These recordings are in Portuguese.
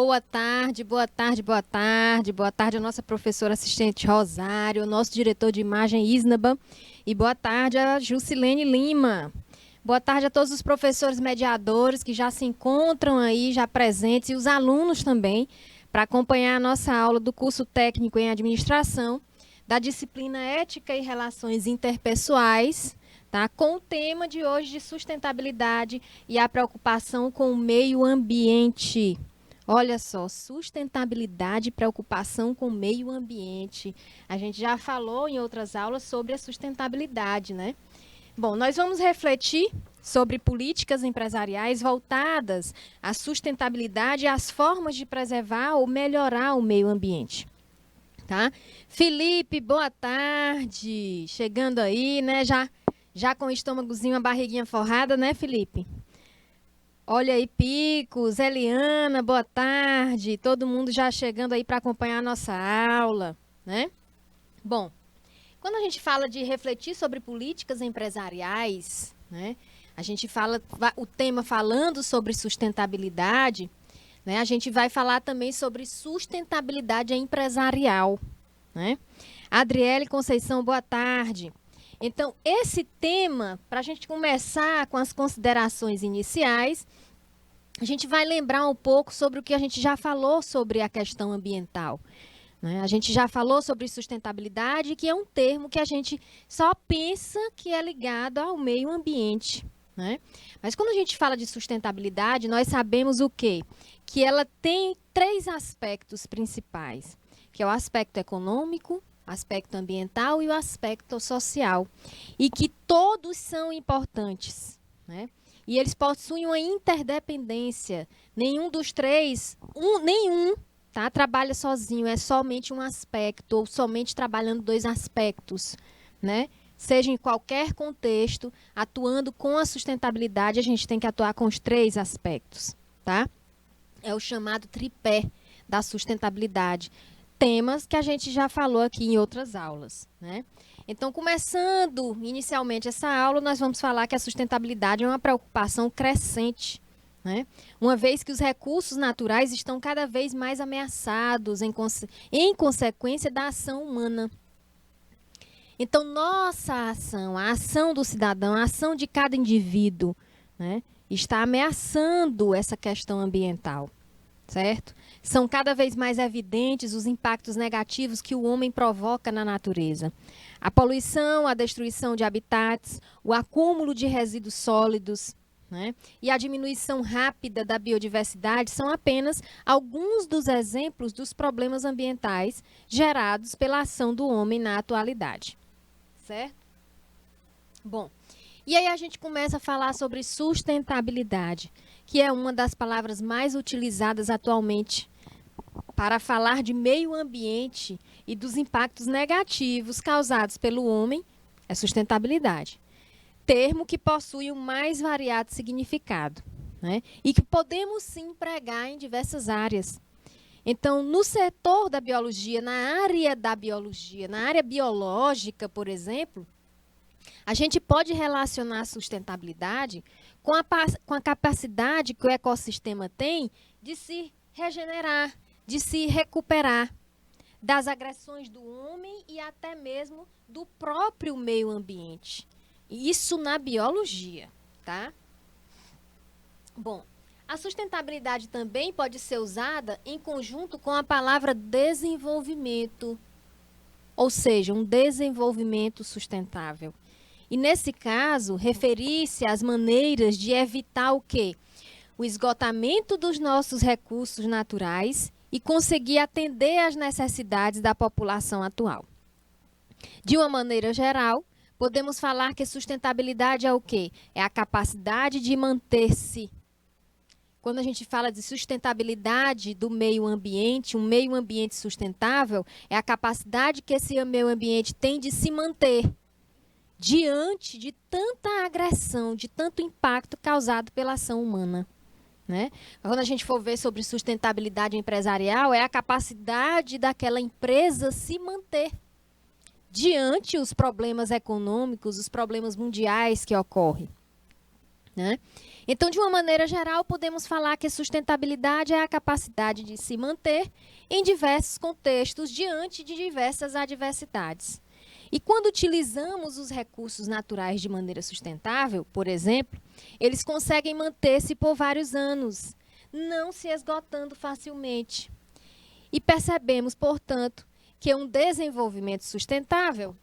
Boa tarde, boa tarde, boa tarde. Boa tarde a nossa professora assistente Rosário, nosso diretor de imagem Isnaba e boa tarde a Jusilene Lima. Boa tarde a todos os professores mediadores que já se encontram aí, já presentes, e os alunos também, para acompanhar a nossa aula do curso técnico em administração, da disciplina Ética e Relações Interpessoais, tá? Com o tema de hoje de sustentabilidade e a preocupação com o meio ambiente. Olha só, sustentabilidade e preocupação com o meio ambiente. A gente já falou em outras aulas sobre a sustentabilidade, né? Bom, nós vamos refletir sobre políticas empresariais voltadas à sustentabilidade e às formas de preservar ou melhorar o meio ambiente. Tá? Felipe, boa tarde. Chegando aí, né? Já com o estômagozinho, a barriguinha forrada, né, Felipe? Olha aí, Picos, Eliana, boa tarde. Todo mundo já chegando aí para acompanhar a nossa aula, né? Bom, quando a gente fala de refletir sobre políticas empresariais, né? A gente fala o tema falando sobre sustentabilidade, né? A gente vai falar também sobre sustentabilidade empresarial, né? Adriele Conceição, boa tarde. Então, esse tema, para a gente começar com as considerações iniciais, a gente vai lembrar um pouco sobre o que a gente já falou sobre a questão ambiental, né? A gente já falou sobre sustentabilidade, que é um termo que a gente só pensa que é ligado ao meio ambiente, né? Mas quando a gente fala de sustentabilidade, nós sabemos o quê? Que ela tem três aspectos principais, que é o aspecto econômico, o aspecto ambiental e o aspecto social, e que todos são importantes, né? E eles possuem uma interdependência. Nenhum dos três, tá, trabalha sozinho, é somente um aspecto, ou somente trabalhando dois aspectos, né? Seja em qualquer contexto, atuando com a sustentabilidade, a gente tem que atuar com os três aspectos, tá? É o chamado tripé da sustentabilidade. Temas que a gente já falou aqui em outras aulas, né? Então, começando inicialmente essa aula, nós vamos falar que a sustentabilidade é uma preocupação crescente, né? Uma vez que os recursos naturais estão cada vez mais ameaçados em consequência da ação humana. Então, nossa ação, a ação do cidadão, a ação de cada indivíduo, né, está ameaçando essa questão ambiental, certo? São cada vez mais evidentes os impactos negativos que o homem provoca na natureza. A poluição, a destruição de habitats, o acúmulo de resíduos sólidos, né, e a diminuição rápida da biodiversidade são apenas alguns dos exemplos dos problemas ambientais gerados pela ação do homem na atualidade. Certo? Bom, e aí a gente começa a falar sobre sustentabilidade, que é uma das palavras mais utilizadas atualmente para falar de meio ambiente e dos impactos negativos causados pelo homem, é sustentabilidade. Termo que possui o mais variado significado, né? E que podemos sim empregar em diversas áreas. Então, no setor da biologia, na área biológica, por exemplo, a gente pode relacionar a sustentabilidade com a capacidade que o ecossistema tem de se regenerar, de se recuperar das agressões do homem e até mesmo do próprio meio ambiente. Isso na biologia, tá? Bom, a sustentabilidade também pode ser usada em conjunto com a palavra desenvolvimento, ou seja, um desenvolvimento sustentável. E nesse caso, referir-se às maneiras de evitar o quê? O esgotamento dos nossos recursos naturais e conseguir atender às necessidades da população atual. De uma maneira geral, podemos falar que sustentabilidade é o quê? É a capacidade de manter-se. Quando a gente fala de sustentabilidade do meio ambiente, um meio ambiente sustentável, é a capacidade que esse meio ambiente tem de se manter diante de tanta agressão, de tanto impacto causado pela ação humana, né? Quando a gente for ver sobre sustentabilidade empresarial, é a capacidade daquela empresa se manter diante os problemas econômicos, os problemas mundiais que ocorrem, né? Então, de uma maneira geral, podemos falar que a sustentabilidade é a capacidade de se manter em diversos contextos diante de diversas adversidades. E quando utilizamos os recursos naturais de maneira sustentável, por exemplo, eles conseguem manter-se por vários anos, não se esgotando facilmente. E percebemos, portanto, que um desenvolvimento sustentável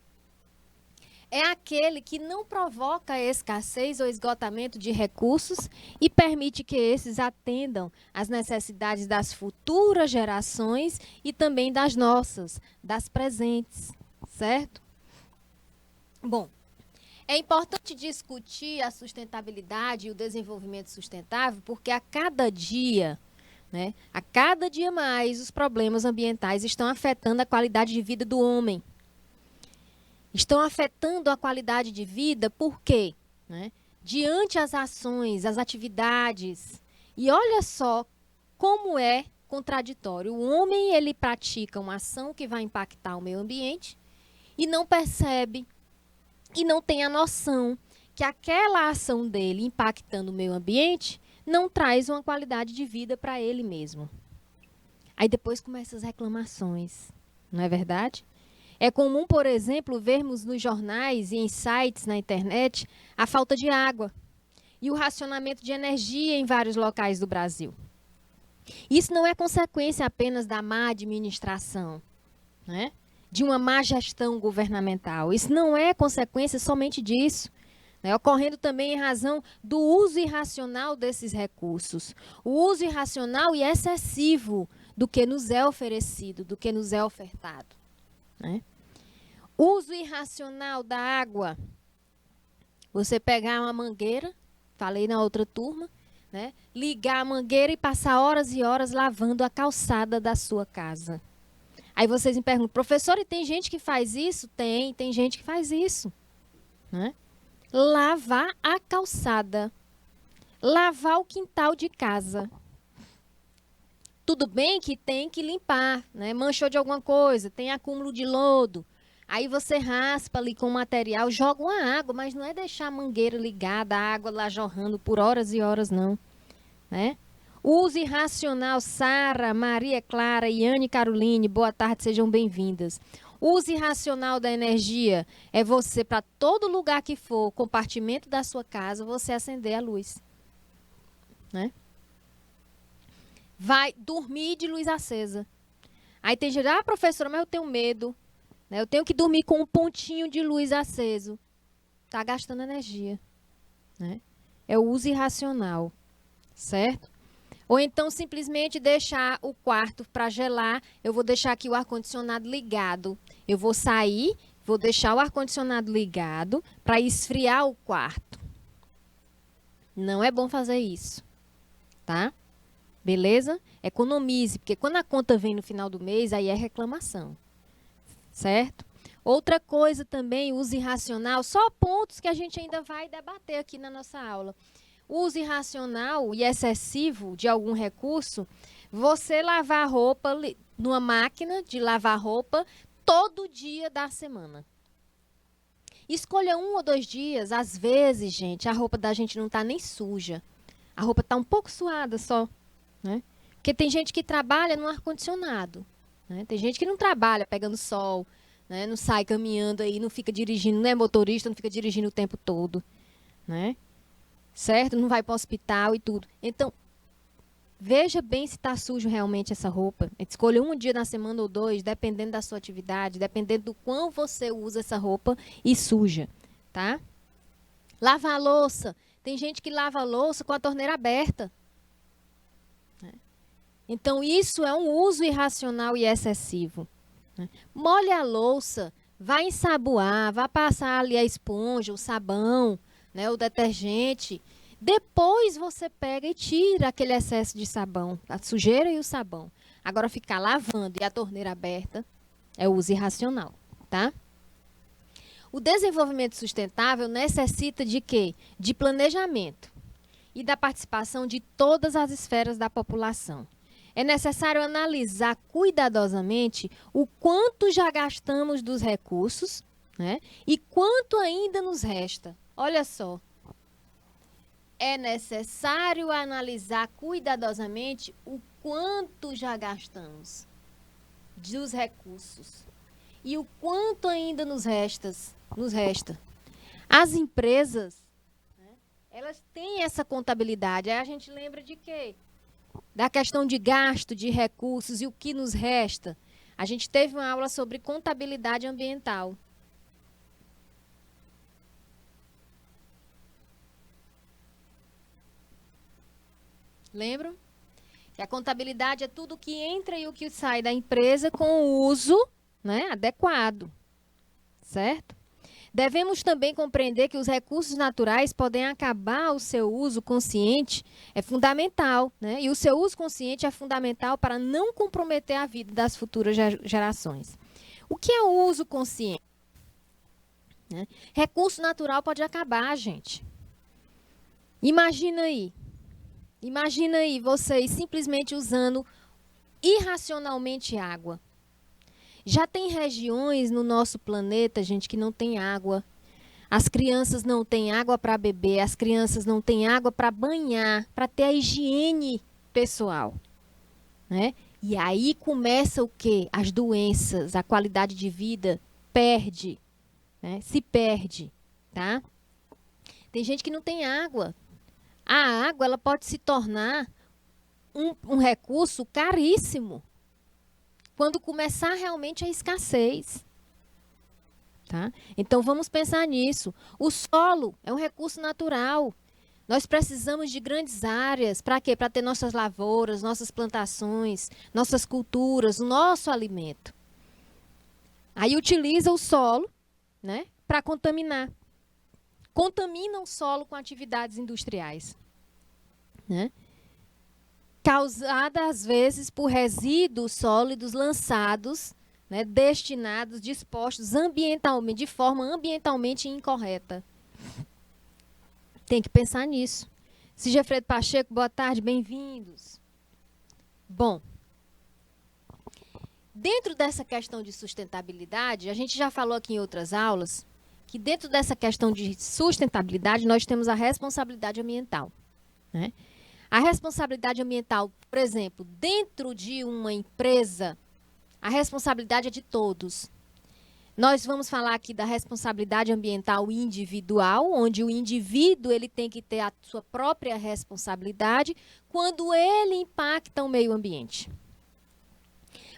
é aquele que não provoca escassez ou esgotamento de recursos e permite que esses atendam às necessidades das futuras gerações e também das nossas, das presentes, certo? Bom, é importante discutir a sustentabilidade e o desenvolvimento sustentável porque a cada dia, né, a cada dia mais, os problemas ambientais estão afetando a qualidade de vida do homem. Estão afetando a qualidade de vida por quê? Né? Diante as ações, as atividades. E olha só como é contraditório. O homem, ele pratica uma ação que vai impactar o meio ambiente e não percebe e não tem a noção que aquela ação dele impactando o meio ambiente não traz uma qualidade de vida para ele mesmo. Aí depois começam as reclamações, não é verdade? É comum, por exemplo, vermos nos jornais e em sites na internet a falta de água e o racionamento de energia em vários locais do Brasil. Isso não é consequência apenas da má administração, né? De uma má gestão governamental. Isso não é consequência somente disso, né? Ocorrendo também em razão do uso irracional desses recursos. O uso irracional e excessivo do que nos é oferecido, do que nos é ofertado. Né? Uso irracional da água. Você pegar uma mangueira, falei na outra turma, né? Ligar a mangueira e passar horas e horas lavando a calçada da sua casa. Aí vocês me perguntam, professor, e tem gente que faz isso? Tem gente que faz isso. Né? Lavar a calçada. Lavar o quintal de casa. Tudo bem que tem que limpar, né? Manchou de alguma coisa, tem acúmulo de lodo. Aí você raspa ali com o material, joga uma água, mas não é deixar a mangueira ligada, a água lá jorrando por horas e horas, não. Né? Uso irracional, Sara, Maria Clara, Iane Caroline, boa tarde, sejam bem-vindas. Uso irracional da energia é você, para todo lugar que for, compartimento da sua casa, você acender a luz. Né? Vai dormir de luz acesa. Aí tem gente, professora, mas eu tenho medo. Né? Eu tenho que dormir com um pontinho de luz aceso. Está gastando energia. Né? É o uso irracional. Certo? Ou então simplesmente deixar o quarto para gelar. Eu vou deixar aqui o ar-condicionado ligado. Eu vou sair, vou deixar o ar-condicionado ligado para esfriar o quarto. Não é bom fazer isso. Tá? Beleza? Economize, porque quando a conta vem no final do mês, aí é reclamação. Certo? Outra coisa também, uso irracional, só pontos que a gente ainda vai debater aqui na nossa aula. Uso irracional e excessivo de algum recurso, você lavar roupa numa máquina de lavar roupa todo dia da semana. Escolha 1 ou 2 dias, às vezes, gente, a roupa da gente não está nem suja. A roupa está um pouco suada só. Né? Porque tem gente que trabalha no ar-condicionado. Né? Tem gente que não trabalha pegando sol, né? Não sai caminhando aí, não fica dirigindo, não é motorista, não fica dirigindo o tempo todo. Né? Certo? Não vai para o hospital e tudo. Então, veja bem se está sujo realmente essa roupa. Escolha um dia na semana ou 2, dependendo da sua atividade, dependendo do quão você usa essa roupa e suja. Tá? Lavar a louça. Tem gente que lava a louça com a torneira aberta. Então, isso é um uso irracional e excessivo. Né? Molhe a louça, vai ensaboar, vai passar ali a esponja, o sabão, né, o detergente. Depois você pega e tira aquele excesso de sabão, a sujeira e o sabão. Agora, ficar lavando e a torneira aberta é o uso irracional. Tá? O desenvolvimento sustentável necessita de quê? De planejamento e da participação de todas as esferas da população. É necessário analisar cuidadosamente o quanto já gastamos dos recursos, né? E quanto ainda nos resta. Olha só. é necessário analisar cuidadosamente o quanto já gastamos dos recursos e o quanto ainda nos resta. As empresas, né, elas têm essa contabilidade. Aí a gente lembra de quê? Da questão de gasto, de recursos e o que nos resta. A gente teve uma aula sobre contabilidade ambiental. Lembram? Que a contabilidade é tudo o que entra e o que sai da empresa com o uso, né, adequado. Certo? Devemos também compreender que os recursos naturais podem acabar o seu uso consciente, é fundamental, né? E o seu uso consciente é fundamental para não comprometer a vida das futuras gerações. O que é o uso consciente? Né? Recurso natural pode acabar, gente. Imagina aí vocês simplesmente usando irracionalmente água. Já tem regiões no nosso planeta, gente, que não tem água. As crianças não têm água para beber, as crianças não têm água para banhar, para ter a higiene pessoal, né? E aí começa o quê? As doenças, a qualidade de vida perde, né? Se perde, tá? Tem gente que não tem água. A água, ela pode se tornar um recurso caríssimo quando começar realmente a escassez. Tá? Então vamos pensar nisso. O solo é um recurso natural. Nós precisamos de grandes áreas. Para quê? Para ter nossas lavouras, nossas plantações, nossas culturas, o nosso alimento. Aí utiliza o solo, né, para contaminar. Contamina o solo com atividades industriais, né? Causada às vezes por resíduos sólidos lançados, né, destinados, dispostos ambientalmente, de forma ambientalmente incorreta. Tem que pensar nisso. Sigefredo Pacheco, boa tarde, bem-vindos. Bom, dentro dessa questão de sustentabilidade, a gente já falou aqui em outras aulas, que dentro dessa questão de sustentabilidade, nós temos a responsabilidade ambiental, né? A responsabilidade ambiental, por exemplo, dentro de uma empresa, a responsabilidade é de todos. Nós vamos falar aqui da responsabilidade ambiental individual, onde o indivíduo ele tem que ter a sua própria responsabilidade quando ele impacta o meio ambiente.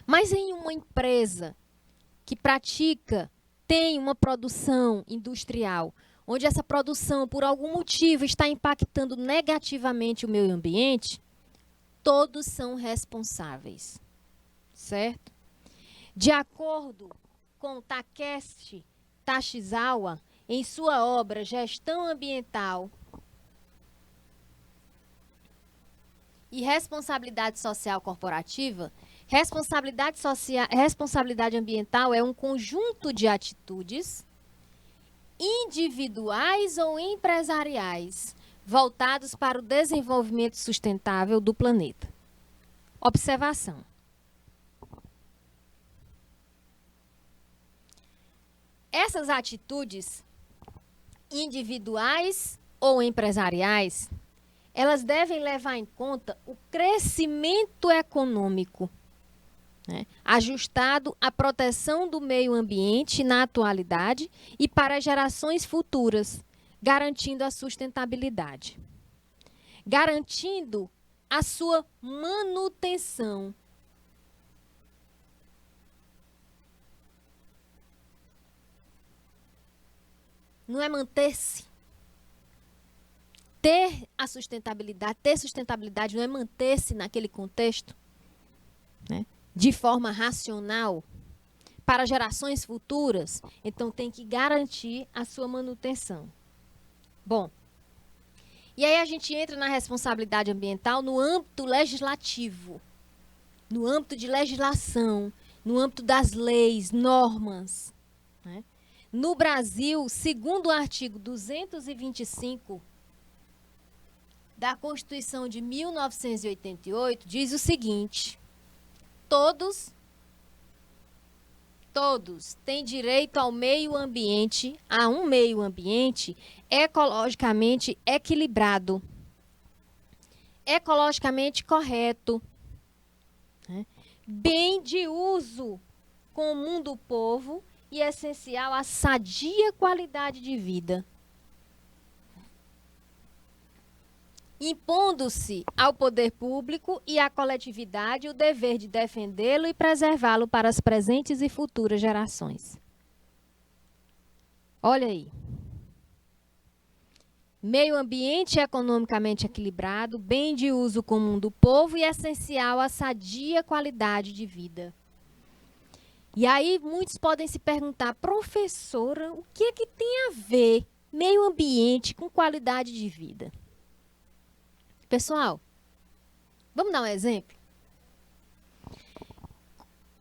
Mas em uma empresa que tem uma produção industrial, onde essa produção, por algum motivo, está impactando negativamente o meio ambiente, todos são responsáveis, certo? De acordo com Takeshi Tashizawa, em sua obra Gestão Ambiental e Responsabilidade Social Corporativa, responsabilidade ambiental é um conjunto de atitudes individuais ou empresariais voltados para o desenvolvimento sustentável do planeta. Observação. Essas atitudes individuais ou empresariais, elas devem levar em conta o crescimento econômico, né, ajustado à proteção do meio ambiente na atualidade e para gerações futuras, garantindo a sustentabilidade, garantindo a sua manutenção. Não é manter-se. Ter sustentabilidade não é manter-se naquele contexto, né, de forma racional para gerações futuras. Então tem que garantir a sua manutenção. Bom, e aí a gente entra na responsabilidade ambiental no âmbito legislativo, no âmbito de legislação, no âmbito das leis, normas, né? No Brasil, segundo o artigo 225 da Constituição de 1988, diz o seguinte: todos todos têm direito ao meio ambiente, a um meio ambiente ecologicamente equilibrado, ecologicamente correto, né? Bem de uso comum do povo e essencial à sadia qualidade de vida, impondo-se ao poder público e à coletividade o dever de defendê-lo e preservá-lo para as presentes e futuras gerações. Olha aí. Meio ambiente economicamente equilibrado, bem de uso comum do povo e essencial à sadia qualidade de vida. E aí muitos podem se perguntar, professora, o que é que tem a ver meio ambiente com qualidade de vida? Pessoal, vamos dar um exemplo?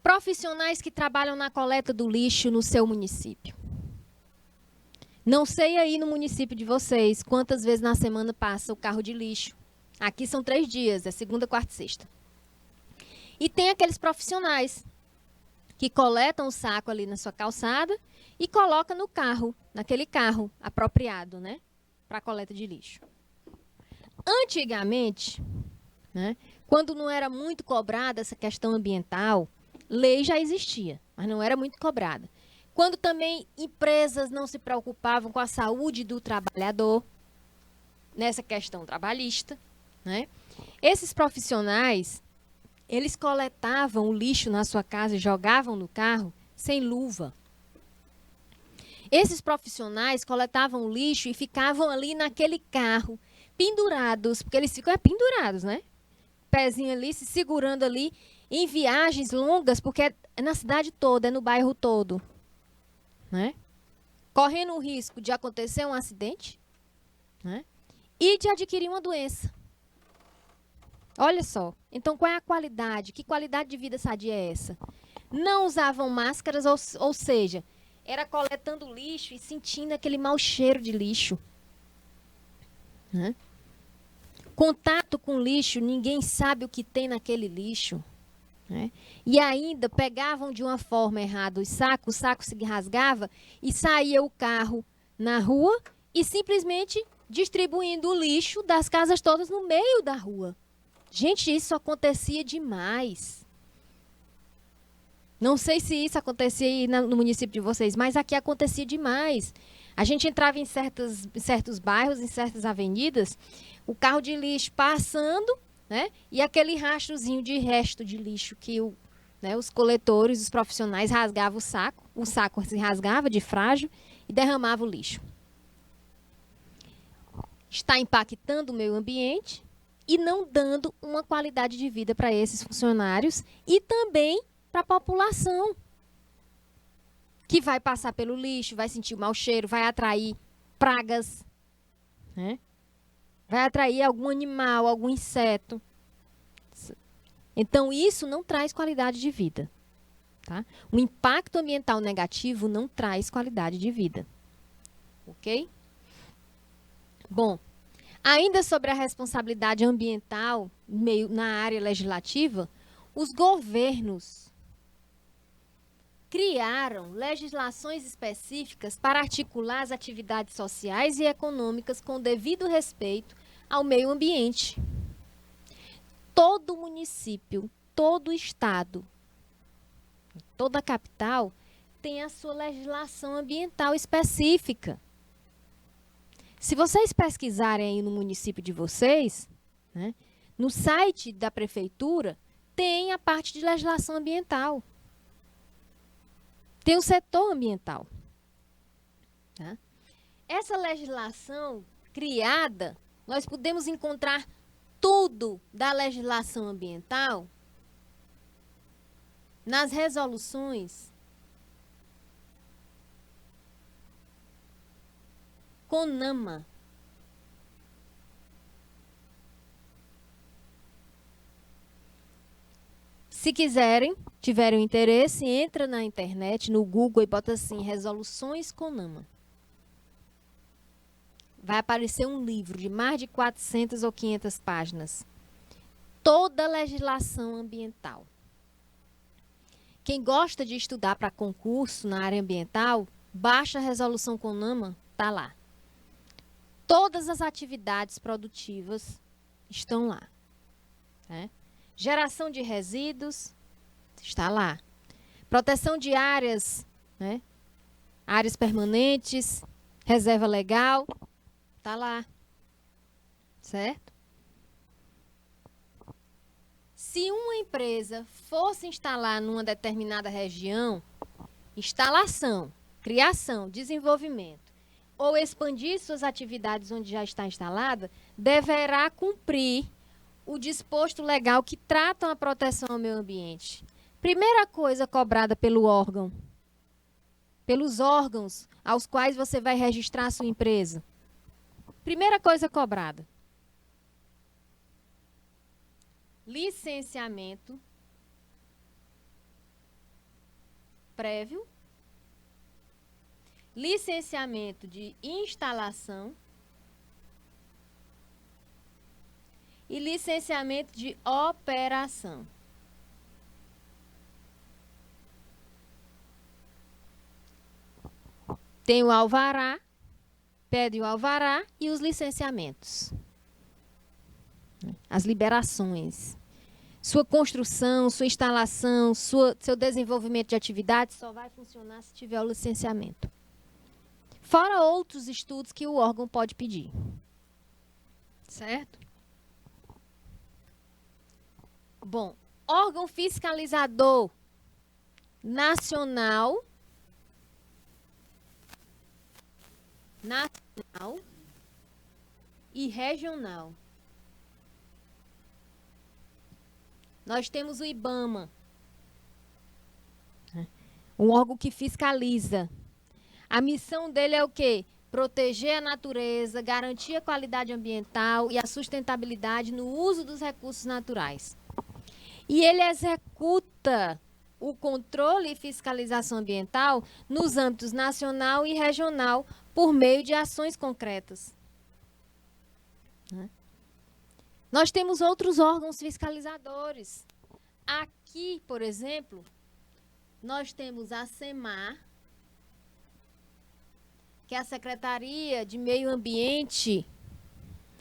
Profissionais que trabalham na coleta do lixo no seu município. Não sei aí no município de vocês quantas vezes na semana passa o carro de lixo. Aqui são 3 dias, é segunda, quarta e sexta. E tem aqueles profissionais que coletam o saco ali na sua calçada e colocam no carro, naquele carro apropriado, né, para a coleta de lixo. Antigamente, né, quando não era muito cobrada essa questão ambiental, lei já existia, mas não era muito cobrada. Quando também empresas não se preocupavam com a saúde do trabalhador, nessa questão trabalhista, né, esses profissionais, eles coletavam o lixo na sua casa e jogavam no carro sem luva. Esses profissionais coletavam o lixo e ficavam ali naquele carro, pendurados, porque eles ficam pendurados, né? Pezinho ali, se segurando ali, em viagens longas, porque é na cidade toda, é no bairro todo, né? Correndo o risco de acontecer um acidente, né? E de adquirir uma doença. Olha só, então qual é a qualidade? Que qualidade de vida sadia é essa? Não usavam máscaras, ou seja, era coletando lixo e sentindo aquele mau cheiro de lixo, né? Contato com lixo, ninguém sabe o que tem naquele lixo, né? E ainda pegavam de uma forma errada o saco se rasgava e saía o carro na rua e simplesmente distribuindo o lixo das casas todas no meio da rua. Gente, isso acontecia demais. Não sei se isso acontecia aí no município de vocês, mas aqui acontecia demais. A gente entrava em certos bairros, em certas avenidas, o carro de lixo passando, né? E aquele rastrozinho de resto de lixo que os coletores, os profissionais rasgavam o saco se rasgava de frágil e derramava o lixo. Está impactando o meio ambiente e não dando uma qualidade de vida para esses funcionários e também para a população, que vai passar pelo lixo, vai sentir o mau cheiro, vai atrair pragas, né? Vai atrair algum animal, algum inseto. Então, isso não traz qualidade de vida, tá? O impacto ambiental negativo não traz qualidade de vida, ok? Bom, ainda sobre a responsabilidade ambiental na área legislativa, os governos criaram legislações específicas para articular as atividades sociais e econômicas com devido respeito ao meio ambiente. Todo município, todo estado, toda capital tem a sua legislação ambiental específica. Se vocês pesquisarem aí no município de vocês, né, no site da prefeitura, tem a parte de legislação ambiental. Tem o setor ambiental. Tá? Essa legislação criada, nós podemos encontrar tudo da legislação ambiental nas resoluções CONAMA. Se quiserem, tiverem interesse, entra na internet, no Google e bota assim, resoluções CONAMA. Vai aparecer um livro de mais de 400 ou 500 páginas. Toda a legislação ambiental. Quem gosta de estudar para concurso na área ambiental, baixa a resolução CONAMA, tá lá. Todas as atividades produtivas estão lá. Né? Geração de resíduos está lá. Proteção de áreas, né? Áreas permanentes, reserva legal, está lá. Certo? Se uma empresa fosse instalar numa determinada região, instalação, criação, desenvolvimento, ou expandir suas atividades onde já está instalada, deverá cumprir o disposto legal que tratam a proteção ao meio ambiente. Primeira coisa cobrada pelo órgão, pelos órgãos aos quais você vai registrar a sua empresa. Primeira coisa cobrada. Licenciamento prévio, licenciamento de instalação e licenciamento de operação. Tem o alvará, pede o alvará e os licenciamentos. As liberações. Sua construção, sua instalação, seu desenvolvimento de atividade só vai funcionar se tiver o licenciamento. Fora outros estudos que o órgão pode pedir. Certo? Bom, órgão fiscalizador nacional e regional. Nós temos o IBAMA, um órgão que fiscaliza. A missão dele é o quê? Proteger a natureza, garantir a qualidade ambiental e a sustentabilidade no uso dos recursos naturais. E ele executa o controle e fiscalização ambiental nos âmbitos nacional e regional por meio de ações concretas. Nós temos outros órgãos fiscalizadores. Aqui, por exemplo, nós temos a SEMAR, que é a Secretaria de Meio Ambiente,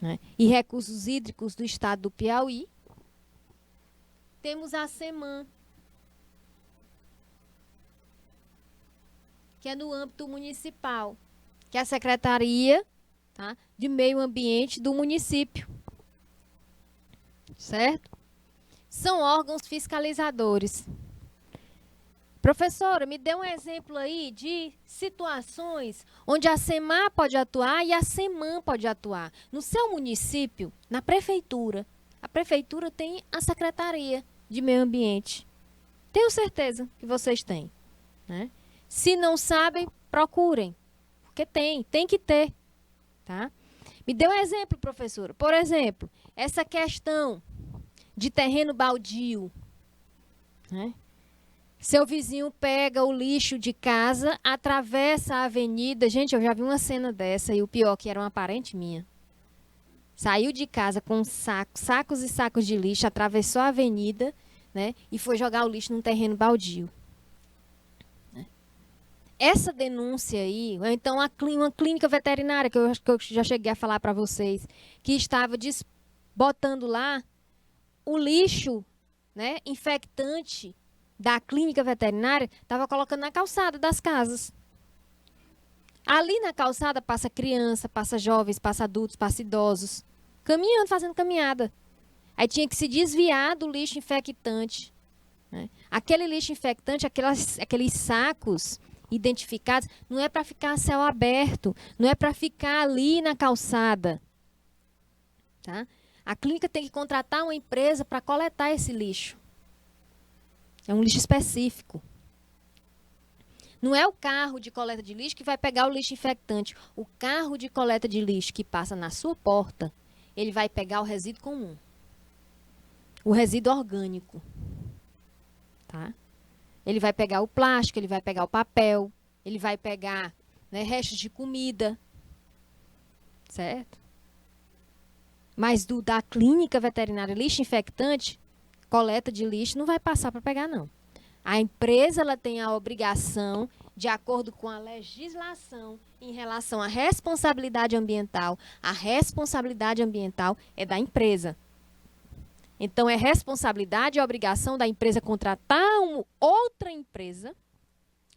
né, e Recursos Hídricos do Estado do Piauí. Temos a SEMAN, que é no âmbito municipal, que é a Secretaria, tá, de Meio Ambiente do município. Certo? São órgãos fiscalizadores. Professora, me dê um exemplo aí de situações onde a SEMAR pode atuar e a SEMAN pode atuar. No seu município, na prefeitura, a prefeitura tem a Secretaria de Meio Ambiente. Tenho certeza que vocês têm. Né? Se não sabem, procurem. Porque tem que ter. Tá? Me dê um exemplo, professora. Por exemplo, essa questão de terreno baldio. Né? Seu vizinho pega o lixo de casa, atravessa a avenida. Gente, eu já vi uma cena dessa e o pior que era uma parente minha. Saiu de casa com sacos e sacos de lixo, atravessou a avenida, né, e foi jogar o lixo num terreno baldio. Essa denúncia aí, ou então uma clínica veterinária, que eu já cheguei a falar para vocês, que estava botando lá o lixo, né, infectante da clínica veterinária, estava colocando na calçada das casas. Ali na calçada passa criança, passa jovens, passa adultos, passa idosos, caminhando, fazendo caminhada. Aí tinha que se desviar do lixo infectante. Né? Aquele lixo infectante, aqueles sacos identificados, não é para ficar a céu aberto, não é para ficar ali na calçada. Tá? A clínica tem que contratar uma empresa para coletar esse lixo. É um lixo específico. Não é o carro de coleta de lixo que vai pegar o lixo infectante. O carro de coleta de lixo que passa na sua porta, ele vai pegar o resíduo comum. O resíduo orgânico. Tá? Ele vai pegar o plástico, ele vai pegar o papel, ele vai pegar, né, restos de comida. Certo? Mas da clínica veterinária lixo infectante, coleta de lixo, não vai passar para pegar, não. A empresa ela tem a obrigação, de acordo com a legislação em relação à responsabilidade ambiental. A responsabilidade ambiental é da empresa. Então, é responsabilidade e obrigação da empresa contratar outra empresa,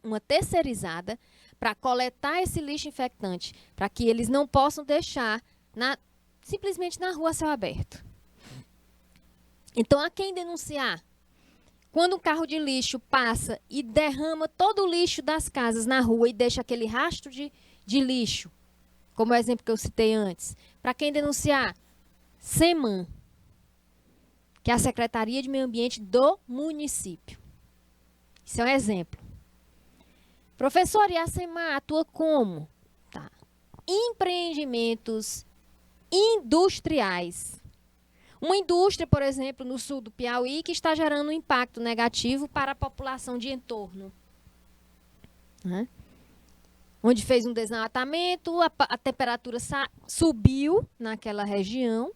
uma terceirizada, para coletar esse lixo infectante, para que eles não possam deixar simplesmente na rua a céu aberto. Então, a quem denunciar? Quando um carro de lixo passa e derrama todo o lixo das casas na rua e deixa aquele rastro de lixo, como o exemplo que eu citei antes, para quem denunciar? SEMAN, que é a Secretaria de Meio Ambiente do município. Isso é um exemplo. Professor, e a SEMAN atua como? Tá. Empreendimentos industriais. Uma indústria, por exemplo, no sul do Piauí, que está gerando um impacto negativo para a população de entorno. Né? Onde fez um desmatamento, a temperatura subiu naquela região,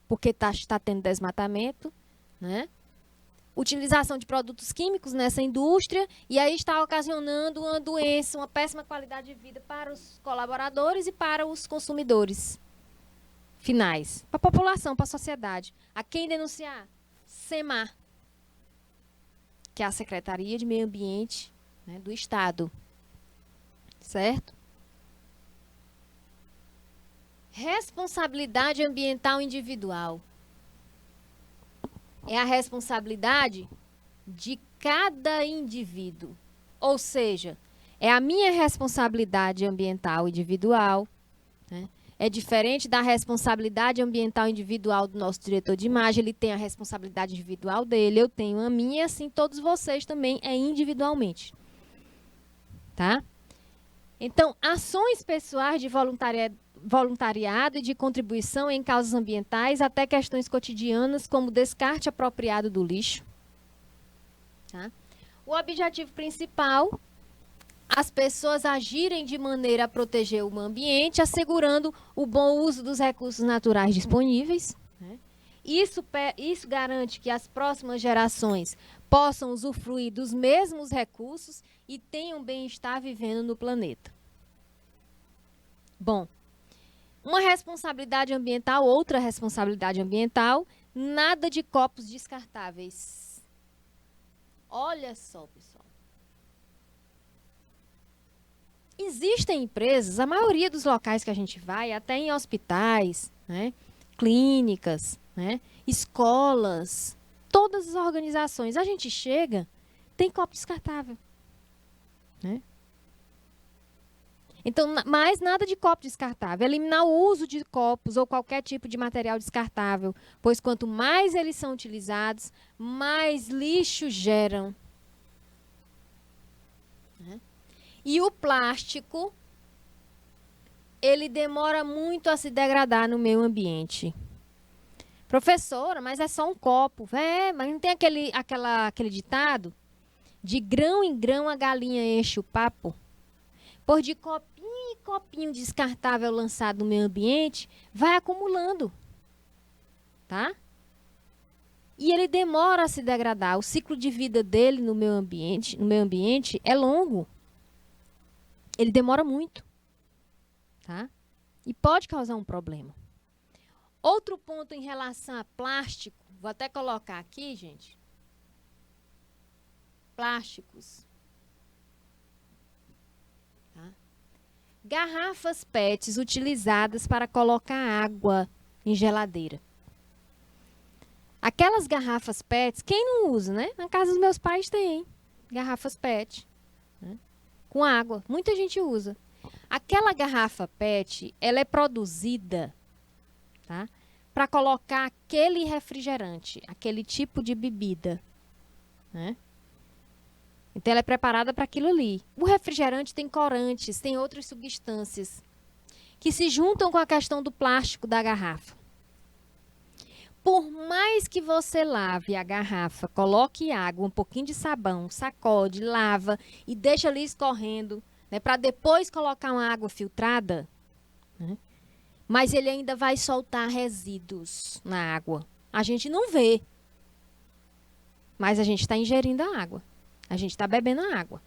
porque está tendo desmatamento, né? Utilização de produtos químicos nessa indústria, e aí está ocasionando uma doença, uma péssima qualidade de vida para os colaboradores e para os consumidores finais, para a população, para a sociedade. A quem denunciar? SEMAR, que é a Secretaria de Meio Ambiente, né, do Estado. Certo? Responsabilidade ambiental individual. É a responsabilidade de cada indivíduo. Ou seja, é a minha responsabilidade ambiental individual, né? É diferente da responsabilidade ambiental individual do nosso diretor de imagem. Ele tem a responsabilidade individual dele, eu tenho a minha, e assim todos vocês também individualmente. Tá? Então, ações pessoais de voluntariado e de contribuição em causas ambientais, até questões cotidianas, como descarte apropriado do lixo. Tá? O objetivo principal, as pessoas agirem de maneira a proteger o ambiente, assegurando o bom uso dos recursos naturais disponíveis. Né? Isso garante que as próximas gerações possam usufruir dos mesmos recursos e tenham bem-estar vivendo no planeta. Bom, uma responsabilidade ambiental, outra responsabilidade ambiental, nada de copos descartáveis. Olha só, pessoal. Existem empresas, a maioria dos locais que a gente vai, até em hospitais, né, clínicas, né, escolas, todas as organizações, a gente chega, tem copo descartável. Né? Então, mais nada de copo descartável. Eliminar o uso de copos ou qualquer tipo de material descartável, pois quanto mais eles são utilizados, mais lixo geram. Né? E o plástico, ele demora muito a se degradar no meio ambiente. Professora, mas é só um copo. Mas não tem aquele ditado? De grão em grão a galinha enche o papo. Por de copinho em copinho descartável lançado no meio ambiente, vai acumulando. Tá? E ele demora a se degradar. O ciclo de vida dele no meio ambiente é longo. Ele demora muito. Tá? E pode causar um problema. Outro ponto em relação a plástico, vou até colocar aqui, gente. Plásticos. Tá? Garrafas PETs utilizadas para colocar água em geladeira. Aquelas garrafas PETs, quem não usa, né? Na casa dos meus pais tem garrafas PET, né? Com água. Muita gente usa. Aquela garrafa PET, ela é produzida, tá? Para colocar aquele refrigerante, aquele tipo de bebida, né? Então, ela é preparada para aquilo ali. O refrigerante tem corantes, tem outras substâncias que se juntam com a questão do plástico da garrafa. Por mais que você lave a garrafa, coloque água, um pouquinho de sabão, sacode, lava e deixa ali escorrendo, né, para depois colocar uma água filtrada, né, mas ele ainda vai soltar resíduos na água. A gente não vê, mas a gente está ingerindo a água. A gente está bebendo a água,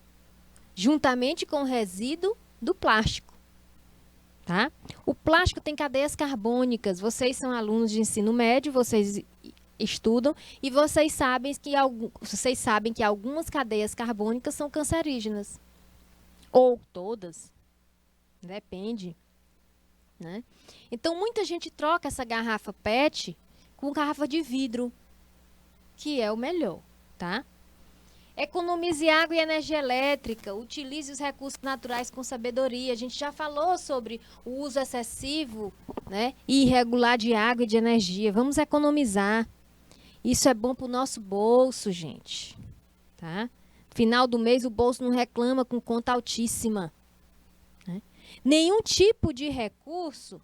juntamente com o resíduo do plástico. Tá? O plástico tem cadeias carbônicas. Vocês são alunos de ensino médio, vocês estudam e vocês sabem que algumas cadeias carbônicas são cancerígenas. Ou todas. Depende. Né? Então, muita gente troca essa garrafa PET com garrafa de vidro, que é o melhor. Tá? Economize água e energia elétrica, utilize os recursos naturais com sabedoria. A gente já falou sobre o uso excessivo, né, e irregular de água e de energia. Vamos economizar. Isso é bom para o nosso bolso, gente. Tá? Final do mês, o bolso não reclama com conta altíssima. Né? Nenhum tipo de recurso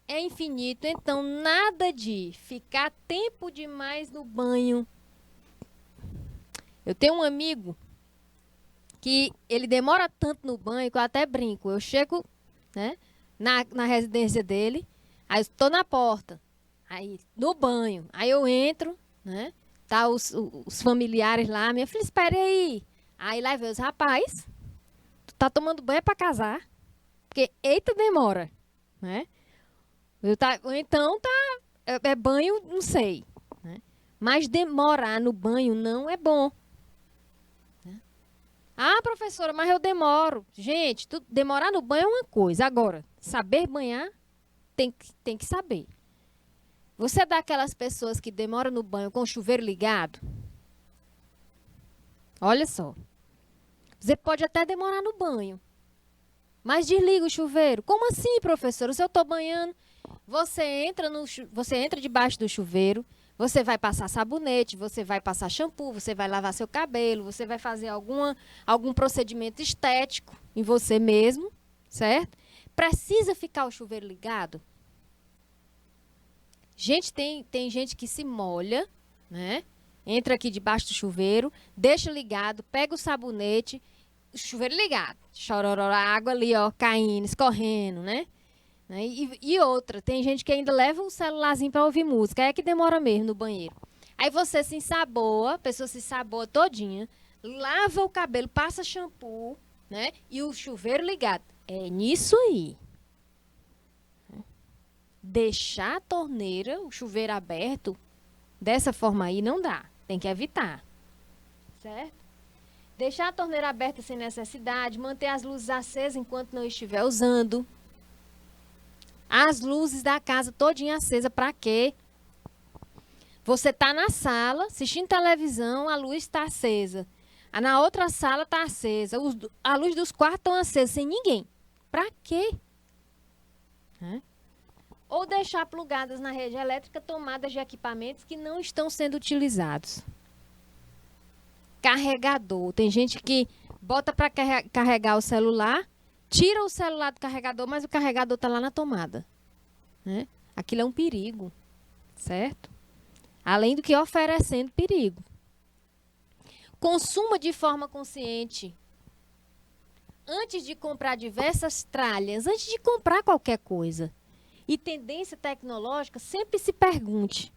é infinito. Então, nada de ficar tempo demais no banho. Eu tenho um amigo que ele demora tanto no banho que eu até brinco. Eu chego, né, na residência dele, aí eu estou na porta, aí no banho, aí eu entro, né, tá os familiares lá, minha filha, espere aí. Aí lá vem os rapaz, tu tá tomando banho para casar, porque eita demora, né? Ou então é banho, não sei, né? Mas demorar no banho não é bom. Ah, professora, mas eu demoro. Gente, demorar no banho é uma coisa. Agora, saber banhar, tem que saber. Você é daquelas pessoas que demoram no banho com o chuveiro ligado? Olha só. Você pode até demorar no banho, mas desliga o chuveiro. Como assim, professora? Se eu estou banhando, você entra debaixo do chuveiro, você vai passar sabonete, você vai passar shampoo, você vai lavar seu cabelo, você vai fazer algum procedimento estético em você mesmo, certo? Precisa ficar o chuveiro ligado? Gente, tem gente que se molha, né? Entra aqui debaixo do chuveiro, deixa ligado, pega o sabonete, o chuveiro ligado. Chororó, a água ali, ó, caindo, escorrendo, né? E outra, tem gente que ainda leva um celularzinho para ouvir música, é que demora mesmo no banheiro. Aí você se ensaboa, a pessoa se ensaboa todinha, lava o cabelo, passa shampoo, né? E o chuveiro ligado. É nisso aí. Deixar a torneira, o chuveiro aberto, dessa forma aí não dá. Tem que evitar. Certo? Deixar a torneira aberta sem necessidade, manter as luzes acesas enquanto não estiver usando. As luzes da casa todinha acesa, para quê? Você está na sala, assistindo televisão, a luz está acesa. Na outra sala está acesa. A luz dos quartos estão acesa, sem ninguém. Para quê? Ou deixar plugadas na rede elétrica tomadas de equipamentos que não estão sendo utilizados. Carregador. Tem gente que bota para carregar o celular, tira o celular do carregador, mas o carregador está lá na tomada. Né? Aquilo é um perigo, certo? Além do que oferecendo perigo. Consuma de forma consciente. Antes de comprar diversas tralhas, antes de comprar qualquer coisa. E tendência tecnológica, sempre se pergunte: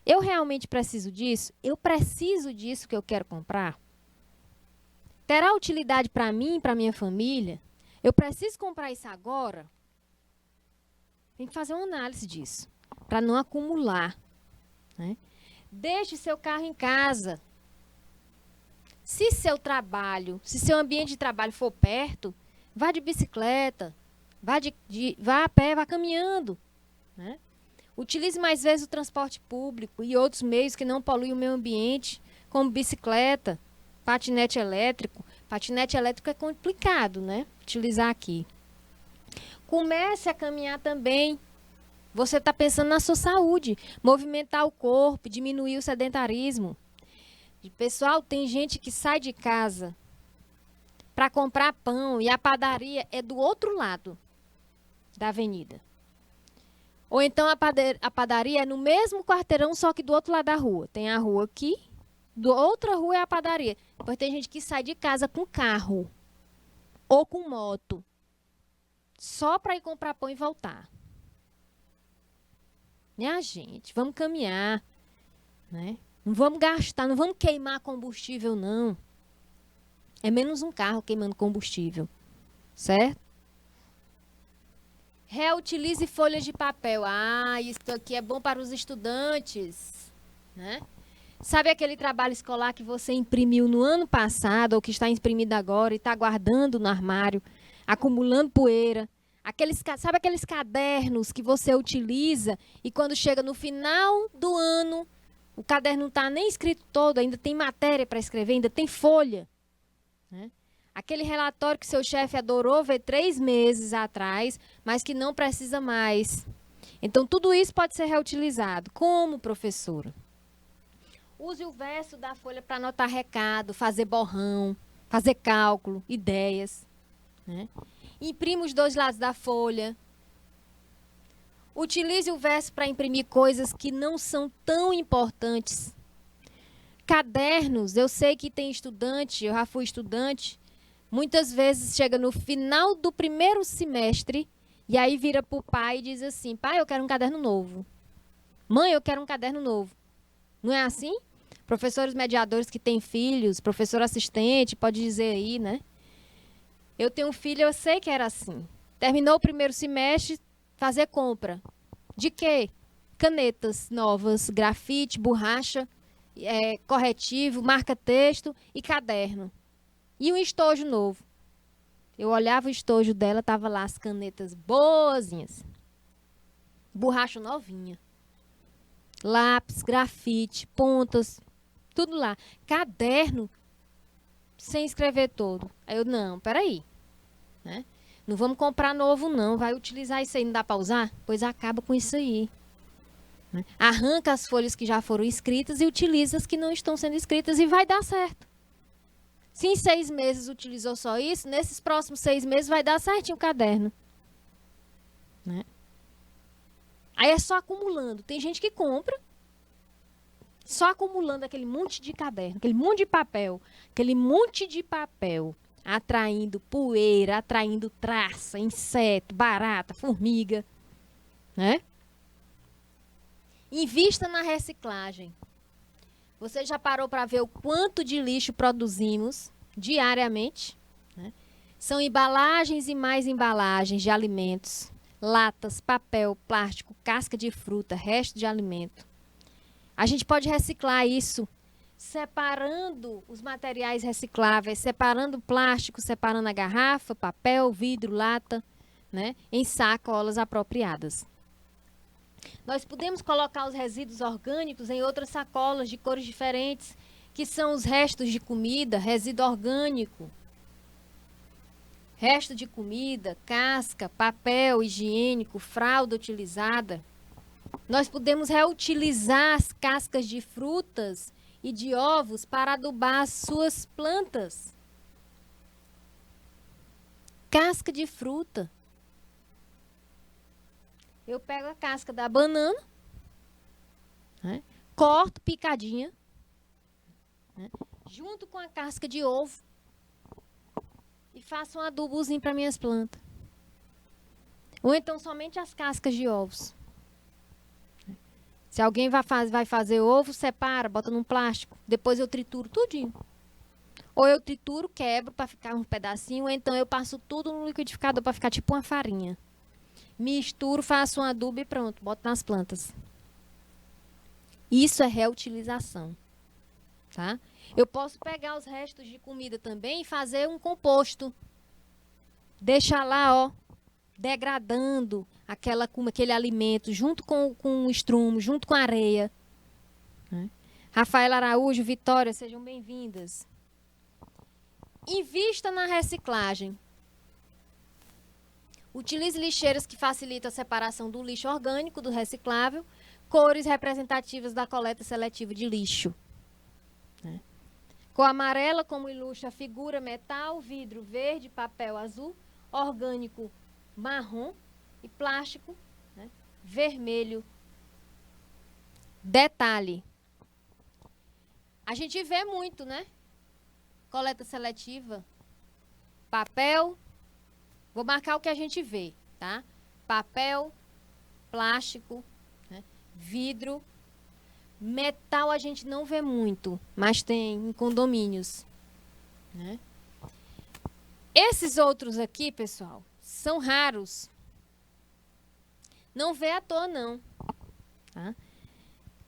eu realmente preciso disso? Eu preciso disso que eu quero comprar? Terá utilidade para mim, para minha família? Eu preciso comprar isso agora? Tem que fazer uma análise disso, para não acumular. Né? Deixe seu carro em casa. Se seu ambiente de trabalho for perto, vá de bicicleta, vá a pé, vá caminhando. Né? Utilize mais vezes o transporte público e outros meios que não poluem o meio ambiente, como bicicleta, patinete elétrico. Patinete elétrico é complicado, né? Utilizar aqui. Comece a caminhar também. Você está pensando na sua saúde, movimentar o corpo, diminuir o sedentarismo. Pessoal, tem gente que sai de casa para comprar pão e a padaria é do outro lado da avenida. Ou então a padaria é no mesmo quarteirão, só que do outro lado da rua. Tem a rua aqui, do outra rua é a padaria. Depois tem gente que sai de casa com carro ou com moto, só para ir comprar pão e voltar. Minha gente, vamos caminhar, né? Não vamos gastar, não vamos queimar combustível, não. É menos um carro queimando combustível, certo? Reutilize folhas de papel. Ah, isso aqui é bom para os estudantes, né? Sabe aquele trabalho escolar que você imprimiu no ano passado ou que está imprimido agora e está guardando no armário, acumulando poeira? Sabe aqueles cadernos que você utiliza e quando chega no final do ano, o caderno não está nem escrito todo, ainda tem matéria para escrever, ainda tem folha, né? Aquele relatório que seu chefe adorou ver 3 meses atrás, mas que não precisa mais. Então, tudo isso pode ser reutilizado. Como, professora? Use o verso da folha para anotar recado, fazer borrão, fazer cálculo, ideias, né? Imprima os 2 lados da folha. Utilize o verso para imprimir coisas que não são tão importantes. Cadernos, eu sei que tem estudante, eu já fui estudante, muitas vezes chega no final do primeiro semestre e aí vira para o pai e diz assim: pai, eu quero um caderno novo. Mãe, eu quero um caderno novo. Não é assim? Professores mediadores que têm filhos, professor assistente, pode dizer aí, né? Eu tenho um filho, eu sei que era assim. Terminou o primeiro semestre, fazer compra. De quê? Canetas novas, grafite, borracha, corretivo, marca-texto e caderno. E um estojo novo. Eu olhava o estojo dela, tava lá as canetas boazinhas. Borracha novinha. Lápis, grafite, pontas, tudo lá. Caderno, sem escrever todo. Aí eu, não, peraí. Né? Não vamos comprar novo, não. Vai utilizar isso aí, não dá para usar? Pois acaba com isso aí. Né? Arranca as folhas que já foram escritas e utiliza as que não estão sendo escritas e vai dar certo. Se em 6 meses utilizou só isso, nesses próximos 6 meses vai dar certinho o caderno. Né? Aí é só acumulando. Tem gente que compra, só acumulando aquele monte de caderno, aquele monte de papel, atraindo poeira, atraindo traça, inseto, barata, formiga, né? Invista na reciclagem. Você já parou para ver o quanto de lixo produzimos diariamente? Né? São embalagens e mais embalagens de alimentos, latas, papel, plástico, casca de fruta, resto de alimento. A gente pode reciclar isso separando os materiais recicláveis, separando o plástico, separando a garrafa, papel, vidro, lata, né, em sacolas apropriadas. Nós podemos colocar os resíduos orgânicos em outras sacolas de cores diferentes, que são os restos de comida, resíduo orgânico. Resto de comida, casca, papel higiênico, fralda utilizada. Nós podemos reutilizar as cascas de frutas e de ovos para adubar as suas plantas. Casca de fruta. Eu pego a casca da banana, né, corto picadinha, né, junto com a casca de ovo e faço um adubozinho para minhas plantas. Ou então somente as cascas de ovos. Se alguém vai fazer ovo, separa, bota num plástico. Depois eu trituro tudinho. Ou eu trituro, quebro para ficar um pedacinho, ou então eu passo tudo no liquidificador para ficar tipo uma farinha. Misturo, faço um adubo e pronto, boto nas plantas. Isso é reutilização, tá? Eu posso pegar os restos de comida também e fazer um composto. Deixar lá, ó, degradando aquele alimento junto com o estrumo, junto com a areia. Né? Rafaela Araújo, Vitória, sejam bem-vindas. Invista na reciclagem. Utilize lixeiras que facilitam a separação do lixo orgânico do reciclável, cores representativas da coleta seletiva de lixo. Né? Cor amarela, como ilustra a figura, metal, vidro verde, papel azul, orgânico marrom e plástico, né, vermelho. Detalhe. A gente vê muito, né? Coleta seletiva. Papel. Vou marcar o que a gente vê, tá? Papel, plástico, né, vidro, Metal a gente não vê muito, mas tem em condomínios, né? Esses outros aqui, pessoal, são raros. Não vê à toa, não. Tá?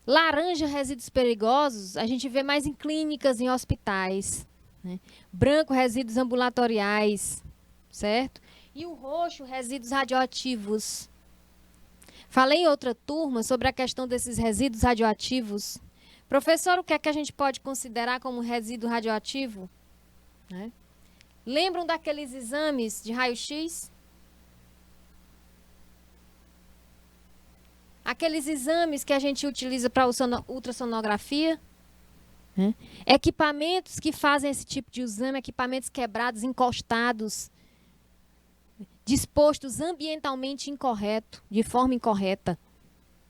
Laranja, resíduos perigosos, a gente vê mais em clínicas, em hospitais. Né? Branco, resíduos ambulatoriais, certo? E o roxo, resíduos radioativos. Falei em outra turma sobre a questão desses resíduos radioativos. Professor, o que é que a gente pode considerar como resíduo radioativo? Né? Lembram daqueles exames de raio-x? Aqueles exames que a gente utiliza para ultrassonografia? Né? Equipamentos que fazem esse tipo de exame, equipamentos quebrados, encostados, dispostos ambientalmente incorreto, de forma incorreta.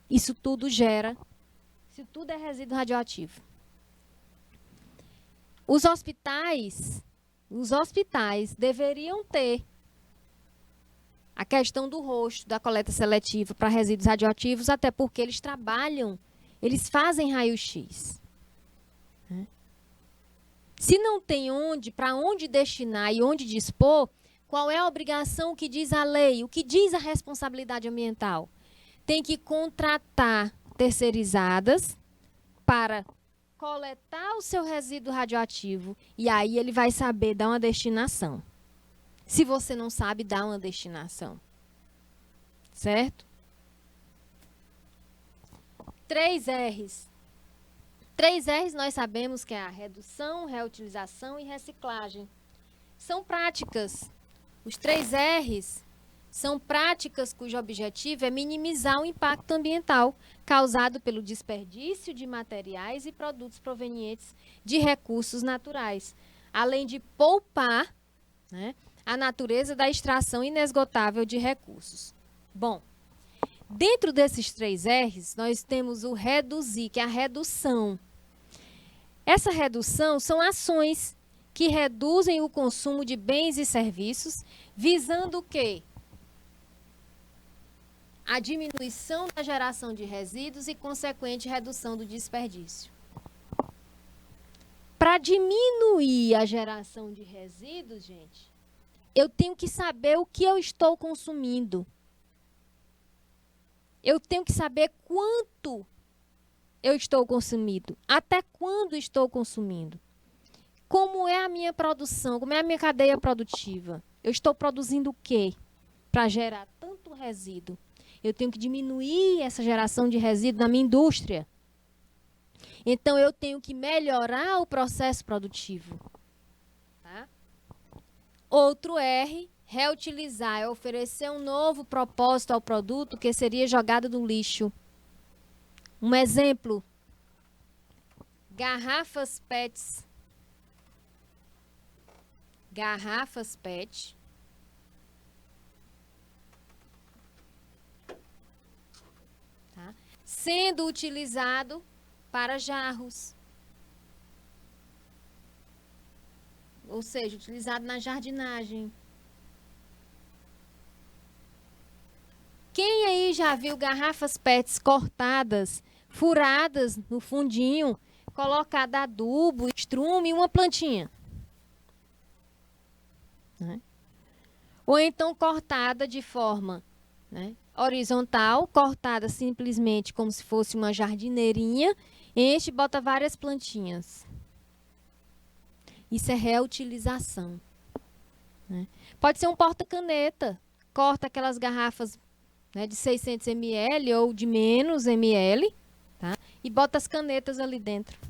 Isso tudo é resíduo radioativo. Os hospitais deveriam ter a questão do rosto, da coleta seletiva para resíduos radioativos, até porque eles fazem raio-x. Se não tem para onde destinar e onde dispor, qual é a obrigação que diz a lei? O que diz a responsabilidade ambiental? Tem que contratar terceirizadas para coletar o seu resíduo radioativo e aí ele vai saber dar uma destinação. Se você não sabe dar uma destinação. Certo? 3 R's. 3 R's nós sabemos que é a redução, reutilização e reciclagem. São práticas. Os 3 R's são práticas cujo objetivo é minimizar o impacto ambiental causado pelo desperdício de materiais e produtos provenientes de recursos naturais, além de poupar, né, a natureza da extração inesgotável de recursos. Bom, dentro desses 3 R's, nós temos o reduzir, que é a redução. Essa redução são ações que reduzem o consumo de bens e serviços, visando o quê? A diminuição da geração de resíduos e consequente redução do desperdício. Para diminuir a geração de resíduos, gente, eu tenho que saber o que eu estou consumindo. Eu tenho que saber quanto eu estou consumindo, até quando estou consumindo. Como é a minha produção, como é a minha cadeia produtiva. Eu estou produzindo o quê para gerar tanto resíduo? Eu tenho que diminuir essa geração de resíduo na minha indústria. Então, eu tenho que melhorar o processo produtivo. Tá? Outro R, reutilizar, é oferecer um novo propósito ao produto que seria jogado no lixo. Um exemplo, garrafas PETs. Garrafas PET. Tá? Sendo utilizado para jarros. Ou seja, utilizado na jardinagem. Quem aí já viu garrafas PETs cortadas, furadas no fundinho, colocada adubo, estrume e uma plantinha? Né? Ou então cortada de forma, né, horizontal, cortada simplesmente como se fosse uma jardineirinha, enche e bota várias plantinhas. Isso é reutilização. Né? Pode ser um porta-caneta, corta aquelas garrafas, né, de 600 ml ou de menos ml, tá? E bota as canetas ali dentro.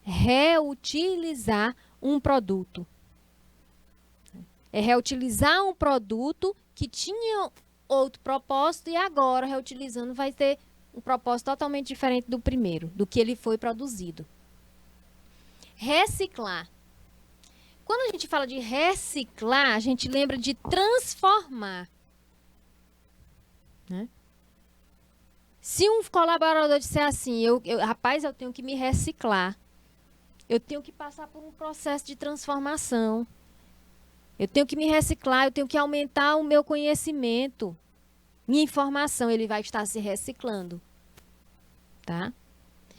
Reutilizar um produto. É reutilizar um produto que tinha outro propósito e agora, reutilizando, vai ter um propósito totalmente diferente do primeiro, do que ele foi produzido. Reciclar. Quando a gente fala de reciclar, a gente lembra de transformar. Né? Se um colaborador disser assim, rapaz, eu tenho que me reciclar, eu tenho que passar por um processo de transformação, eu tenho que me reciclar, eu tenho que aumentar o meu conhecimento, minha informação, ele vai estar se reciclando. tá?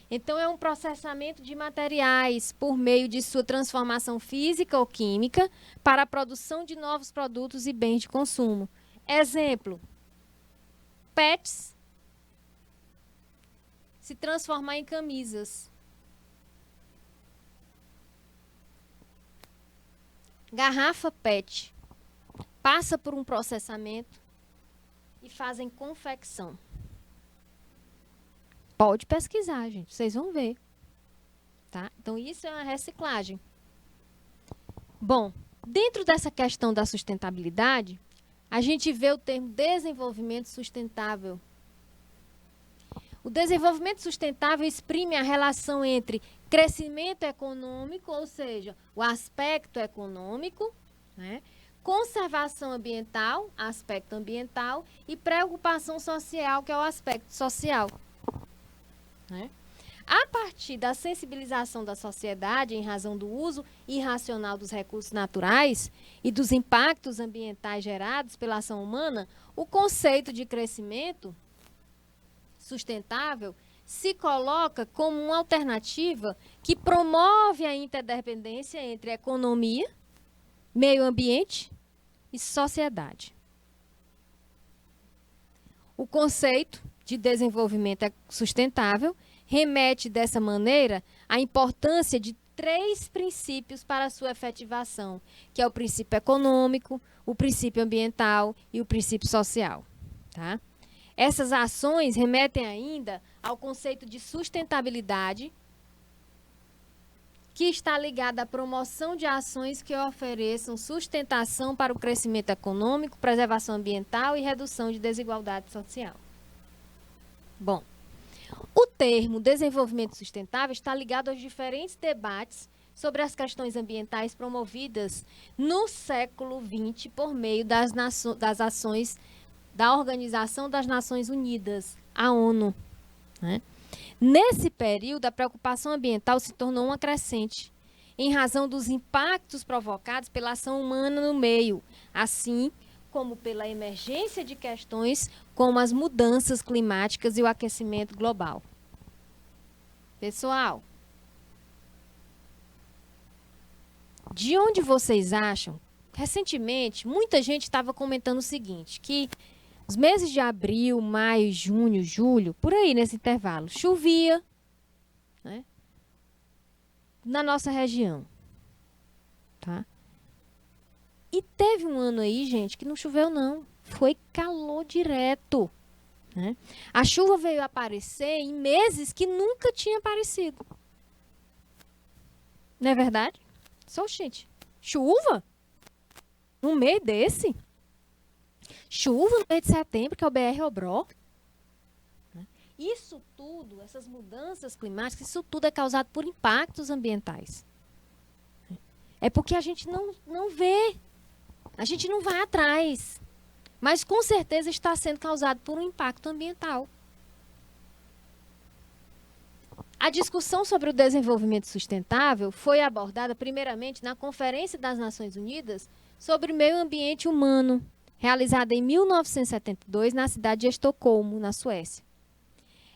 Então, é um processamento de materiais por meio de sua transformação física ou química para a produção de novos produtos e bens de consumo. Exemplo, PETs se transformar em camisas. Garrafa PET passa por um processamento e fazem confecção. Pode pesquisar, gente, vocês vão ver. Tá? Então, isso é uma reciclagem. Bom, dentro dessa questão da sustentabilidade, a gente vê o termo desenvolvimento sustentável. O desenvolvimento sustentável exprime a relação entre crescimento econômico, ou seja, o aspecto econômico, né? Conservação ambiental, aspecto ambiental, e preocupação social, que é o aspecto social. Né? A partir da sensibilização da sociedade em razão do uso irracional dos recursos naturais e dos impactos ambientais gerados pela ação humana, o conceito de crescimento sustentável se coloca como uma alternativa que promove a interdependência entre economia, meio ambiente e sociedade. O conceito de desenvolvimento sustentável remete, dessa maneira, à importância de 3 princípios para a sua efetivação, que é o princípio econômico, o princípio ambiental e o princípio social. Tá? Essas ações remetem ainda ao conceito de sustentabilidade, que está ligado à promoção de ações que ofereçam sustentação para o crescimento econômico, preservação ambiental e redução de desigualdade social. Bom, o termo desenvolvimento sustentável está ligado aos diferentes debates sobre as questões ambientais promovidas no século XX por meio das ações da Organização das Nações Unidas, a ONU. Né? Nesse período, a preocupação ambiental se tornou uma crescente, em razão dos impactos provocados pela ação humana no meio, assim como pela emergência de questões como as mudanças climáticas e o aquecimento global. Pessoal, de onde vocês acham? Recentemente, muita gente estava comentando o seguinte, que os meses de abril, maio, junho, julho, por aí nesse intervalo, chovia, né, na nossa região. Tá? E teve um ano aí, gente, que não choveu não. Foi calor direto. Né? A chuva veio aparecer em meses que nunca tinha aparecido. Não é verdade? Só, gente, chuva? No mês desse? Chuva no mês de setembro, que é o BR-Obró. Isso tudo, essas mudanças climáticas, isso tudo é causado por impactos ambientais. É porque a gente não vê, a gente não vai atrás. Mas com certeza está sendo causado por um impacto ambiental. A discussão sobre o desenvolvimento sustentável foi abordada primeiramente na Conferência das Nações Unidas sobre o Meio Ambiente Humano, realizada em 1972 na cidade de Estocolmo, na Suécia.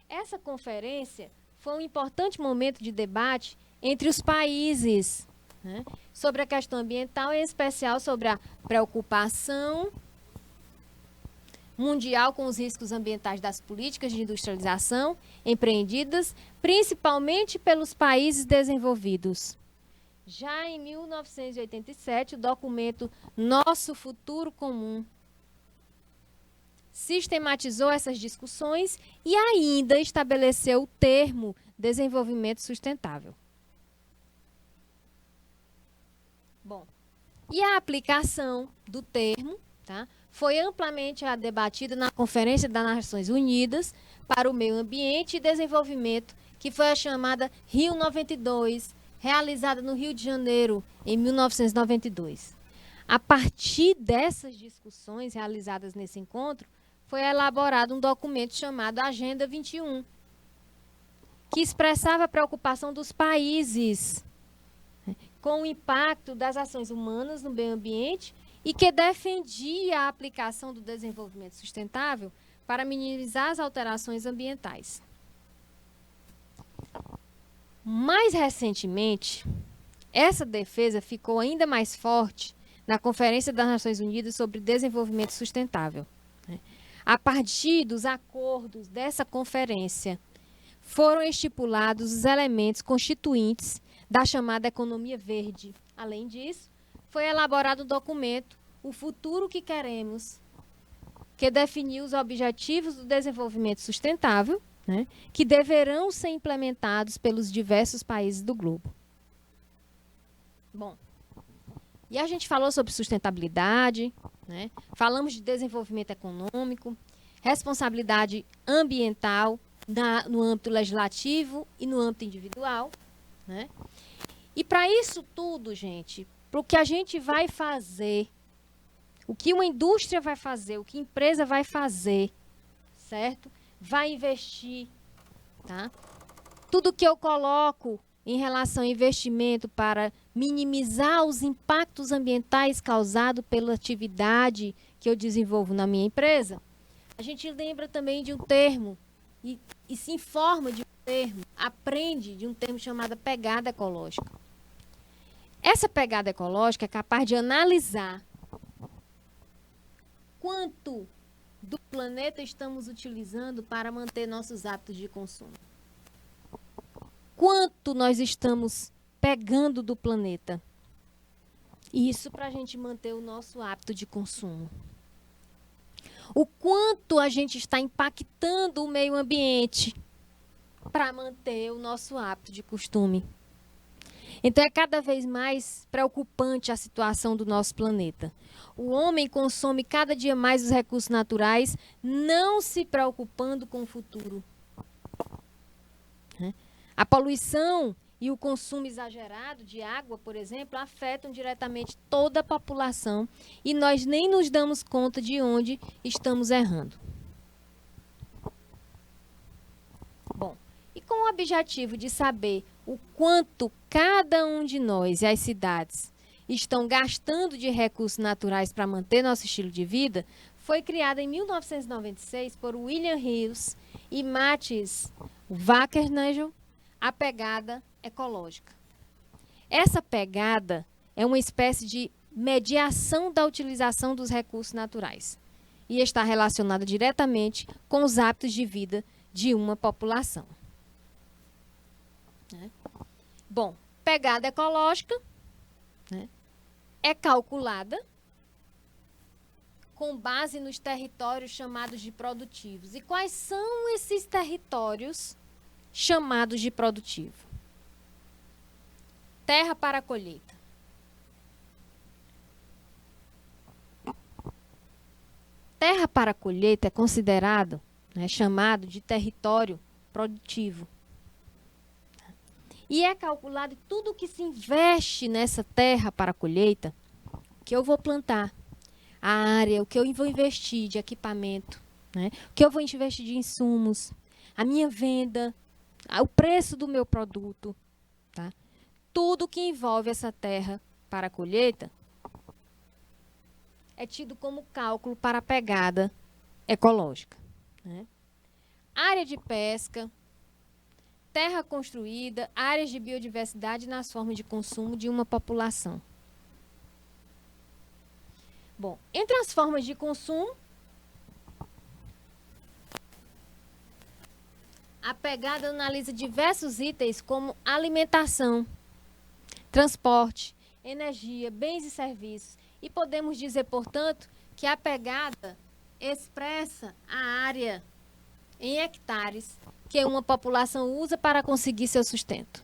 Essa conferência foi um importante momento de debate entre os países, né, sobre a questão ambiental, em especial sobre a preocupação mundial com os riscos ambientais das políticas de industrialização empreendidas principalmente pelos países desenvolvidos. Já em 1987, o documento Nosso Futuro Comum sistematizou essas discussões e ainda estabeleceu o termo desenvolvimento sustentável. Bom, e a aplicação do termo, tá, foi amplamente debatida na Conferência das Nações Unidas para o Meio Ambiente e Desenvolvimento, que foi a chamada Rio 92, realizada no Rio de Janeiro, em 1992. A partir dessas discussões realizadas nesse encontro, foi elaborado um documento chamado Agenda 21, que expressava a preocupação dos países com o impacto das ações humanas no meio ambiente e que defendia a aplicação do desenvolvimento sustentável para minimizar as alterações ambientais. Mais recentemente, essa defesa ficou ainda mais forte na Conferência das Nações Unidas sobre Desenvolvimento Sustentável. A partir dos acordos dessa conferência, foram estipulados os elementos constituintes da chamada economia verde. Além disso, foi elaborado um documento, O Futuro que Queremos, que definiu os objetivos do desenvolvimento sustentável, que deverão ser implementados pelos diversos países do globo. Bom, e a gente falou sobre sustentabilidade, falamos de desenvolvimento econômico, responsabilidade ambiental no âmbito legislativo e no âmbito individual. E para isso tudo, gente, para o que a gente vai fazer, o que uma indústria vai fazer, o que a empresa vai fazer, certo? Vai investir, tá? Tudo que eu coloco em relação ao investimento para minimizar os impactos ambientais causados pela atividade que eu desenvolvo na minha empresa, a gente lembra também de um termo e se informa de um termo, aprende de um termo chamado pegada ecológica. Essa pegada ecológica é capaz de analisar quanto do planeta estamos utilizando para manter nossos hábitos de consumo. Quanto nós estamos pegando do planeta. Isso para a gente manter o nosso hábito de consumo. O quanto a gente está impactando o meio ambiente para manter o nosso hábito de costume. Então é cada vez mais preocupante a situação do nosso planeta. O homem consome cada dia mais os recursos naturais, não se preocupando com o futuro. A poluição e o consumo exagerado de água, por exemplo, afetam diretamente toda a população e nós nem nos damos conta de onde estamos errando. Bom, e com o objetivo de saber o quanto cada um de nós e as cidades estão gastando de recursos naturais para manter nosso estilo de vida, foi criada em 1996 por William Hughes e Matthias Wackernagel a pegada ecológica. Essa pegada é uma espécie de mediação da utilização dos recursos naturais e está relacionada diretamente com os hábitos de vida de uma população. Bom, pegada ecológica é calculada com base nos territórios chamados de produtivos. E quais são esses territórios chamados de produtivo? Terra para colheita. Terra para colheita é considerado, chamado de território produtivo. E é calculado tudo que se investe nessa terra para colheita, o que eu vou plantar, a área, o que eu vou investir de equipamento, o que eu vou investir de insumos, a minha venda, o preço do meu produto, tá? Tudo que envolve essa terra para a colheita é tido como cálculo para a pegada ecológica. Área de pesca, terra construída, áreas de biodiversidade nas formas de consumo de uma população. Bom, entre as formas de consumo, a pegada analisa diversos itens como alimentação, transporte, energia, bens e serviços. E podemos dizer, portanto, que a pegada expressa a área em hectares que uma população usa para conseguir seu sustento.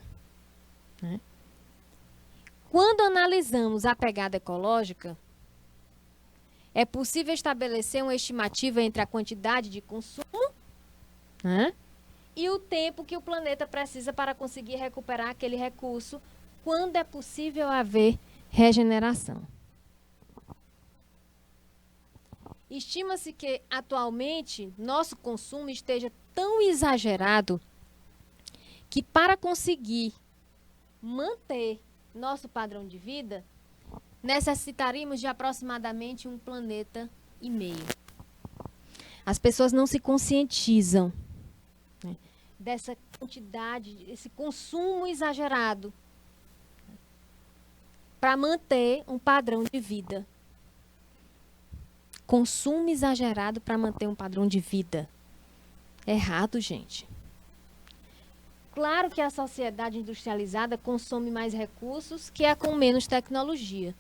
Quando analisamos a pegada ecológica, é possível estabelecer uma estimativa entre a quantidade de consumo e o tempo que o planeta precisa para conseguir recuperar aquele recurso, quando é possível haver regeneração. Estima-se que, atualmente, nosso consumo esteja tão exagerado que, para conseguir manter nosso padrão de vida, necessitaríamos de aproximadamente 1,5 planeta. As pessoas não se conscientizam dessa quantidade, esse consumo exagerado para manter um padrão de vida. Consumo exagerado para manter um padrão de vida. Errado, gente. Claro que a sociedade industrializada consome mais recursos que a com menos tecnologia.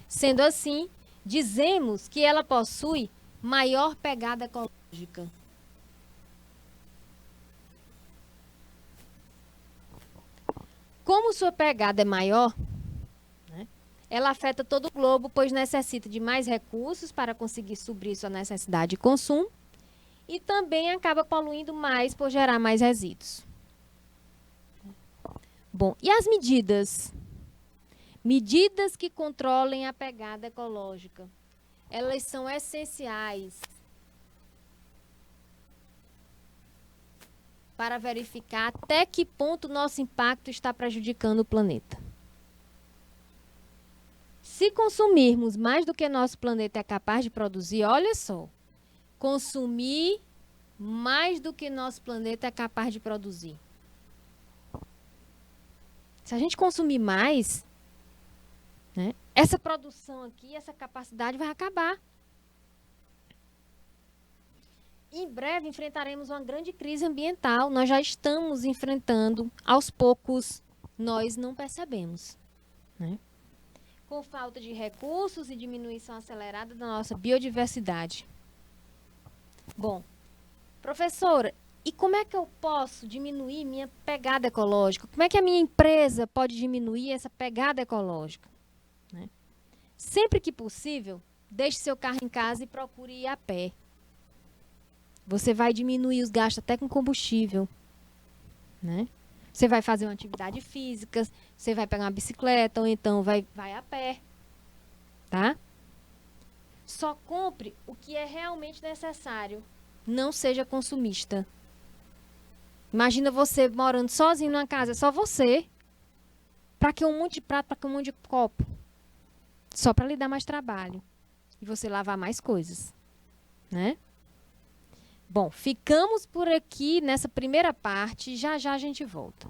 Sendo assim, dizemos que ela possui maior pegada ecológica. Como sua pegada é maior, ela afeta todo o globo, pois necessita de mais recursos para conseguir suprir sua necessidade de consumo e também acaba poluindo mais por gerar mais resíduos. Bom, e as medidas? Medidas que controlem a pegada ecológica. Elas são essenciais para verificar até que ponto o nosso impacto está prejudicando o planeta. Se consumirmos mais do que nosso planeta é capaz de produzir, olha só, consumir mais do que nosso planeta é capaz de produzir. Se a gente consumir mais, essa produção aqui, essa capacidade vai acabar. Em breve enfrentaremos uma grande crise ambiental. Nós já estamos enfrentando, aos poucos, nós não percebemos. Com falta de recursos e diminuição acelerada da nossa biodiversidade. Bom, professora, e como é que eu posso diminuir minha pegada ecológica? Como é que a minha empresa pode diminuir essa pegada ecológica? Sempre que possível, deixe seu carro em casa e procure ir a pé. Você vai diminuir os gastos até com combustível. Você vai fazer uma atividade física, você vai pegar uma bicicleta ou então vai a pé. Tá? Só compre o que é realmente necessário. Não seja consumista. Imagina você morando sozinho numa casa, é só você. Para que um monte de prato, para que um monte de copo? Só para lhe dar mais trabalho. E você lavar mais coisas. Bom, ficamos por aqui nessa primeira parte. Já já a gente volta.